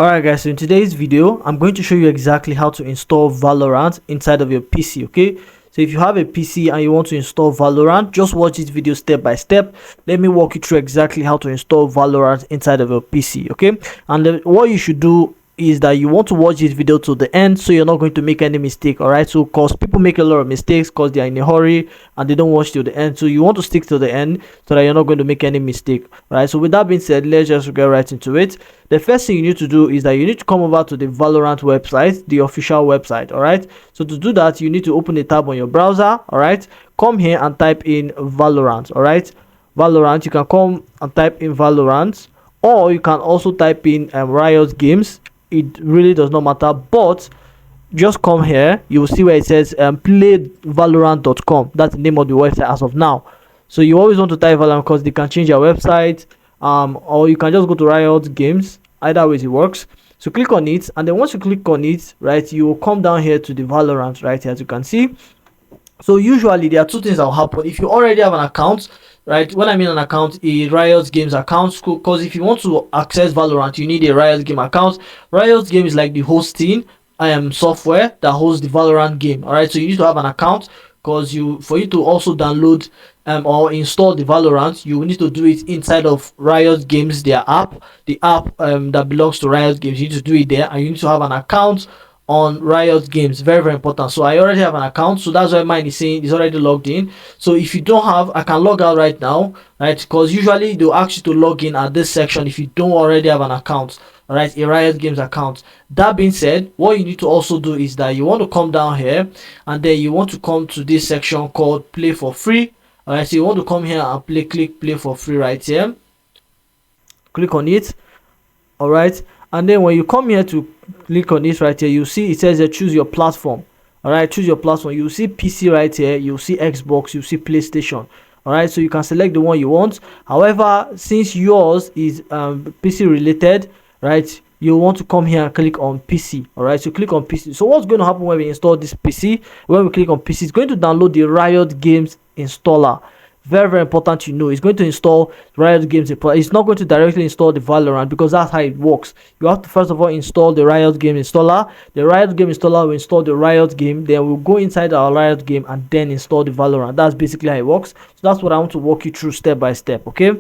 Alright guys, so in today's video I'm going to show you exactly how to install Valorant inside of your PC. Okay, so if you have a PC and you want to install Valorant, just watch this video step by step. Let me walk you through exactly how to install Valorant inside of your PC. Okay, and what you should do is that you want to watch this video to the end, so you're not going to make any mistake. All right, so cause people make a lot of mistakes because they are in a hurry and they don't watch till the end, so you want to stick to the end so that you're not going to make any mistake. All right, so with that being said, let's just get right into it. The first thing you need to do is that you need to come over to the Valorant website, the official website. All right, so to do that you need to open a tab on your browser. All right, come here and type in Valorant. All right, Valorant, you can come and type in Valorant, or you can also type in Riot Games. It really does not matter, but just come here, you will see where it says playvalorant.com. that's the name of the website as of now. So you always want to type Valorant because they can change your website, or you can just go to Riot Games. Either way it works. So click on it, and then once you click on it, right, you will come down here to the Valorant right here, as you can see. So usually there are two things that will happen if you already have an account. Right, when I mean an account, a Riot Games account, because if you want to access Valorant, you need a Riot Game account. Riot Game is like the hosting software that hosts the Valorant game. All right, so you need to have an account, because for you to also download or install the Valorant, you need to do it inside of Riot Games, their app, the app that belongs to Riot Games. You need to do it there, and you need to have an account on Riot Games. Very important. So I already have an account, so that's why mine is saying it's already logged in. So if you don't have, I can log out right now, right, because usually they'll ask you to log in at this section if you don't already have an account. All right, a Riot Games account. That being said, what you need to also do is that you want to come down here, and then you want to come to this section called play for free. All right, so you want to come here and click play for free right here. Click on it. All right, and then when you come here to click on this right here, you see it says choose your platform. All right, choose your platform. You see PC right here, you see Xbox, you see PlayStation. All right, so you can select the one you want. However, since yours is PC related, right, you want to come here and click on PC. All right, so click on PC. So what's going to happen when we install this PC? When we click on PC, it's going to download the Riot Games installer. Very important to know. It's going to install Riot Games. It's not going to directly install the Valorant, because that's how it works. You have to first of all install the Riot Game installer. The Riot Game installer will install the Riot Game, then we'll go inside our Riot Game and then install the Valorant. That's basically how it works. So that's what I want to walk you through step by step. Okay,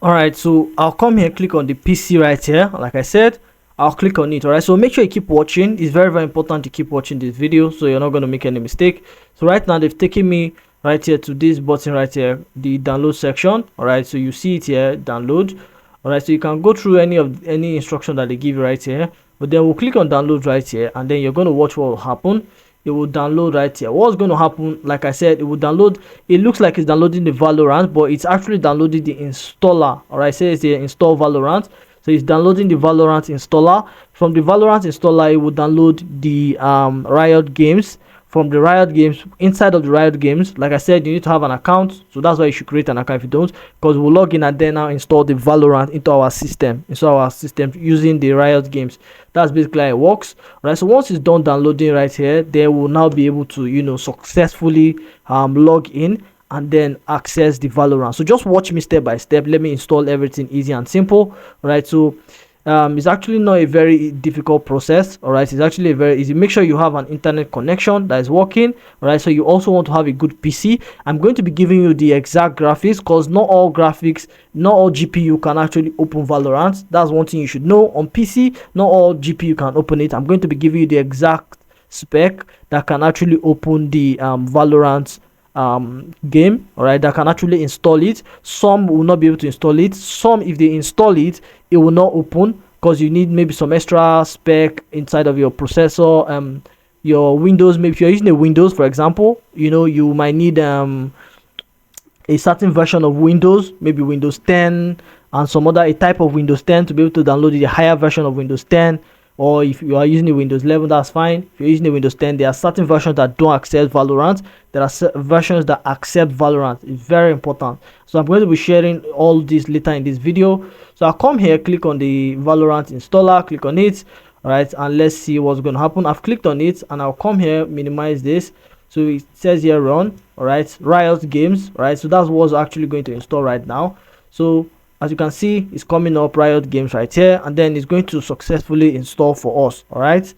all right, so I'll come here, click on the PC right here. Like I said, I'll click on it. All right, so make sure you keep watching. It's very important to keep watching this video, so you're not going to make any mistake. So right now they've taken me right here to this button right here, the download section. All right, so you see it here, download. All right, so you can go through any instruction that they give you right here, but then we'll click on download right here, and then you're going to watch what will happen. It will download right here. What's going to happen, like I said, it will download. It looks like it's downloading the Valorant, but it's actually downloading the installer. All right, so it's the Install Valorant. So it's downloading the Valorant installer. From the Valorant installer, it will download the Riot Games. From the Riot Games, inside of the Riot Games, like I said, you need to have an account. So that's why you should create an account if you don't, because we'll log in and then now install the Valorant into our system, using the Riot Games. That's basically how it works. Right, so once it's done downloading right here, they will now be able to successfully log in and then access the Valorant. So just watch me step by step. Let me install everything easy and simple. Right, so it's actually not a very difficult process. All right, it's actually a very easy. Make sure you have an internet connection that is working. All right, so you also want to have a good PC. I'm going to be giving you the exact graphics, because not all GPU can actually open Valorant. That's one thing you should know. On PC, not all GPU can open it. I'm going to be giving you the exact spec that can actually open the Valorant game. All right, that can actually install it. Some will not be able to install it. Some, if they install it, it will not open, because you need maybe some extra spec inside of your processor, your Windows. Maybe if you're using a Windows, for example, you might need a certain version of Windows, maybe Windows 10 and some other type of Windows 10 to be able to download the higher version of Windows 10. Or if you are using a Windows 11, that's fine. If you're using a Windows 10, there are certain versions that don't accept Valorant. There are versions that accept Valorant. It's very important. So I'm going to be sharing all this later in this video. So I'll come here, click on the Valorant installer, click on it. All right, and let's see what's going to happen. I've clicked on it, and I'll come here, minimize this. So it says here run. All right, Riot Games. All right, so that's what's actually going to install right now. So as you can see, it's coming up Riot Games right here, and then it's going to successfully install for us. All right.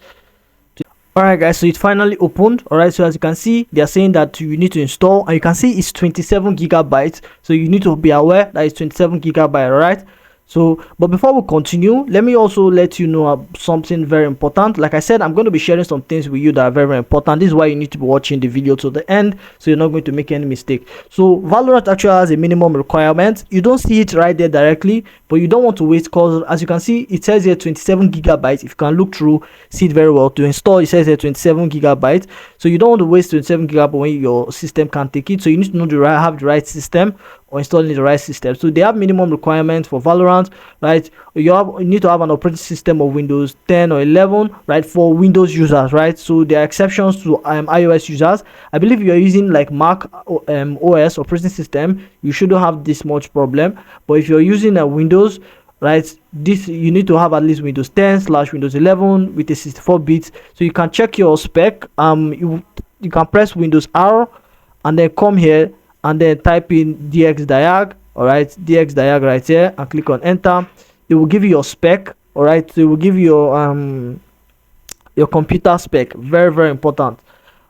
Alright guys, so it finally opened. Alright, so as you can see, they are saying that you need to install, and you can see it's 27 gigabytes, so you need to be aware that it's 27 gigabyte. Alright, so but before we continue, let me also let you know something very important. Like I said, I'm going to be sharing some things with you that are very, very important. This is why you need to be watching the video to the end, so you're not going to make any mistake. So Valorant actually has a minimum requirement. You don't see it right there directly, but you don't want to wait, because as you can see, it says here 27 gigabytes. If you can look through, see it very well. To install, it says here 27 gigabytes, so you don't want to waste 27 gigabytes when your system can't take it. So you need to know have the right system, or installing the right system. So they have minimum requirements for Valorant, right? You need to have an operating system of Windows 10 or 11, right, for Windows users, right? So there are exceptions to iOS users. I believe you're using like Mac OS operating system, you shouldn't have this much problem. But if you're using a Windows, right, this you need to have at least Windows 10 / Windows 11 with a 64 bits. So you can check your spec. You can press Windows R and then come here and then type in dxdiag. All right, dxdiag right here, and click on enter. It will give you your spec. All right, so it will give you your computer spec. Very, very important.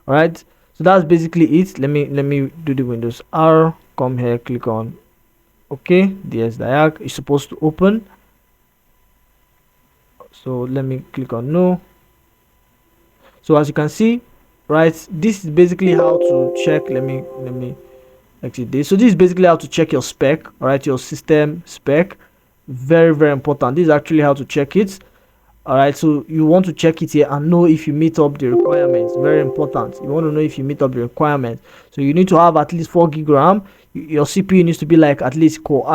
All right, so that's basically it. Let me do the Windows R. Come here, click on okay. dxdiag is supposed to open, so let me click on no. So as you can see, right, this is basically how to check. Let me exit this. So this is basically how to check your spec. All right, your system spec. Very, very important. This is actually how to check it. All right, so you want to check it here and know if you meet up the requirements. Very important. You want to know if you meet up the requirements. So you need to have at least 4 gig RAM. Your CPU needs to be like at least Core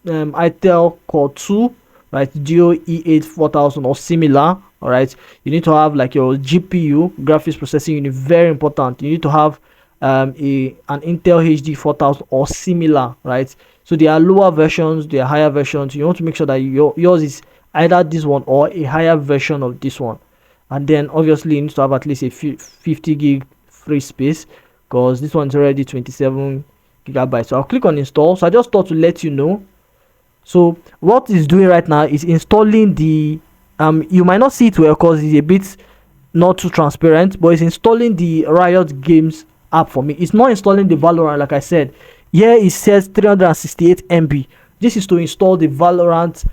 Intel Core 2, right, Duo E8 4000 or similar. All right, you need to have like your GPU, graphics processing unit. Very important. You need to have an Intel HD 4000 or similar, right? So there are lower versions, there are higher versions. You want to make sure that yours is either this one or a higher version of this one. And then obviously you need to have at least a 50 gig free space, because this one's already 27 gigabytes. So I'll click on install. So I just thought to let you know. So what it's doing right now is installing the you might not see it well because it's a bit not too transparent, but it's installing the Riot Games app for me. It's not installing the Valorant. Like I said, here it says 368 MB. This is to install the Valorant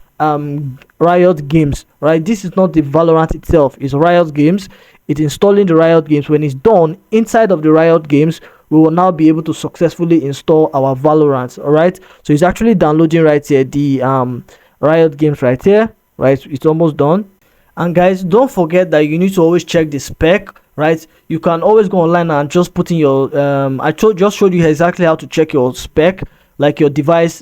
Riot Games, right? This is not the Valorant itself, it's Riot Games. It's installing the Riot Games. When it's done, inside of the Riot Games, we will now be able to successfully install our Valorant. All right, so it's actually downloading right here, the Riot Games right here, right? It's almost done. And guys, don't forget that you need to always check the spec, right? You can always go online and just put in your just showed you exactly how to check your spec, like your device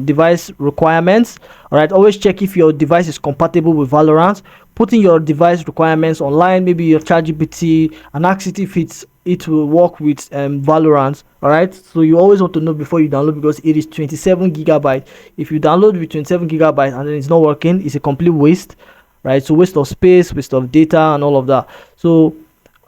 device requirements. All right, always check if your device is compatible with Valorant. Put in your device requirements online, maybe your ChatGPT, and ask it if it will work with Valorant. All right, so you always want to know before you download, because it is 27 gigabytes. If you download with 27 gigabytes and then it's not working, it's a complete waste, right? So waste of space, waste of data, and all of that. So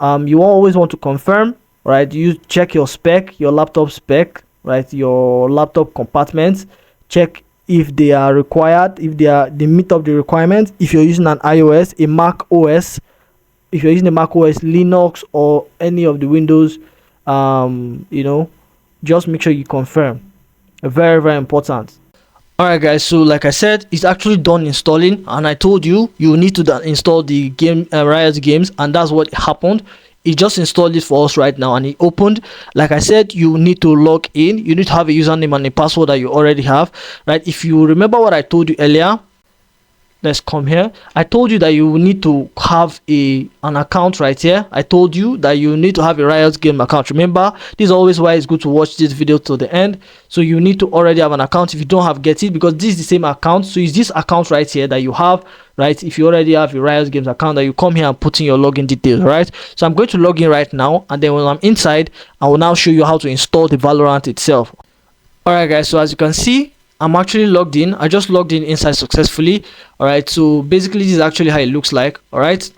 you always want to confirm, right? You check your spec, your laptop spec, right? Your laptop compartments. Check if they are required, if they meet up the requirements. If you're using an iOS, a Mac OS, if you're using a Mac OS, Linux, or any of the Windows, you know, just make sure you confirm. Very, very important. Alright guys, so like I said, it's actually done installing, and I told you need to install the game Riot Games, and that's what happened. It just installed it for us right now, and it opened. Like I said, you need to log in. You need to have a username and a password that you already have, right? If you remember what I told you earlier, let's come here. I told you that you need to have an account right here. I told you that you need to have a Riot Game account. Remember, this is always why it's good to watch this video till the end. So you need to already have an account. If you don't have, get it, because this is the same account. So it's this account right here that you have, right? If you already have a Riot Games account, that you come here and put in your login details, right? So I'm going to log in right now, and then when I'm inside, I will now show you how to install the Valorant itself. Alright guys, so as you can see, I'm actually logged in. I just logged in inside successfully. All right, so basically this is actually how it looks like. All right,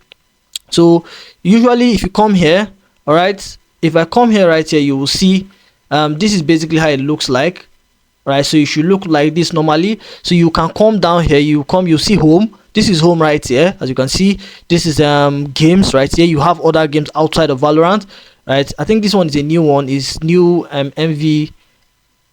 so usually if you come here, all right, if I come here right here, you will see this is basically how it looks like. right? So it should look like this normally. So you can come down here, you see home. This is home right here. As you can see, this is games right here. You have other games outside of Valorant, right? I think this one is a new one, is new MV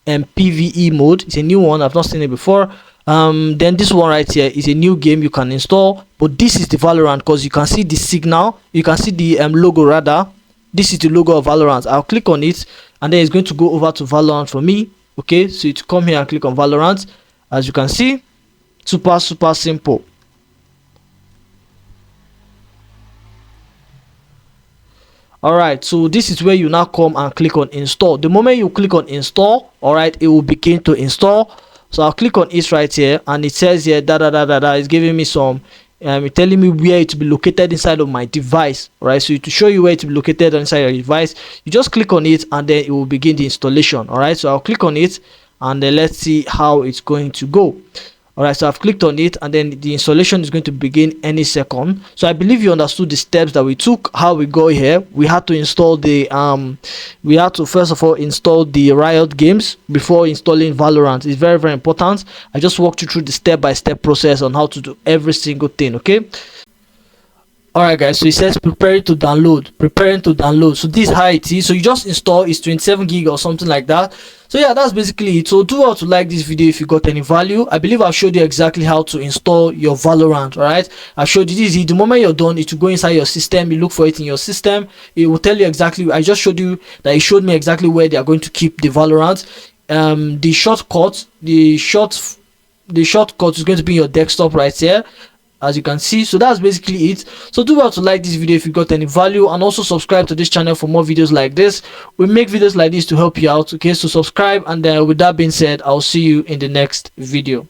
and PvE mode. It's a new one, I've not seen it before. Then this one right here is a new game you can install, but this is the Valorant, because you can see the signal, you can see the logo rather. This is the logo of Valorant. I'll click on it and then it's going to go over to Valorant for me. Okay, so you come here and click on Valorant. As you can see, super simple. All right, so this is where you now come and click on install. The moment you click on install, all right, it will begin to install. So I'll click on it right here, and it says here it's giving me some telling me where it to be located inside of my device. All right, so to show you where it to be located inside your device, you just click on it and then it will begin the installation. All right, so I'll click on it and then let's see how it's going to go. All right, so I've clicked on it and then the installation is going to begin any second. So I believe you understood the steps that we took, how we go here. We had to install the we had to first of all install the Riot games before installing Valorant. It's very important. I just walked you through the step-by-step process on how to do every single thing. Okay, all right guys, so it says preparing to download. So this is how it is. So you just install, it's 27 gig or something like that. So yeah, that's basically it. So do well to like this video if you got any value. I believe I've showed you exactly how to install your Valorant. All right, I showed you this. The moment you're done, it will go inside your system. You look for it in your system, it will tell you exactly. I just showed you that it showed me exactly where they are going to keep the Valorant. The shortcut is going to be in your desktop right here, as you can see. So that's basically it. So do well to like this video if you got any value, and also subscribe to this channel for more videos like this. We make videos like this to help you out. Okay, so subscribe, and with that being said, I'll see you in the next video.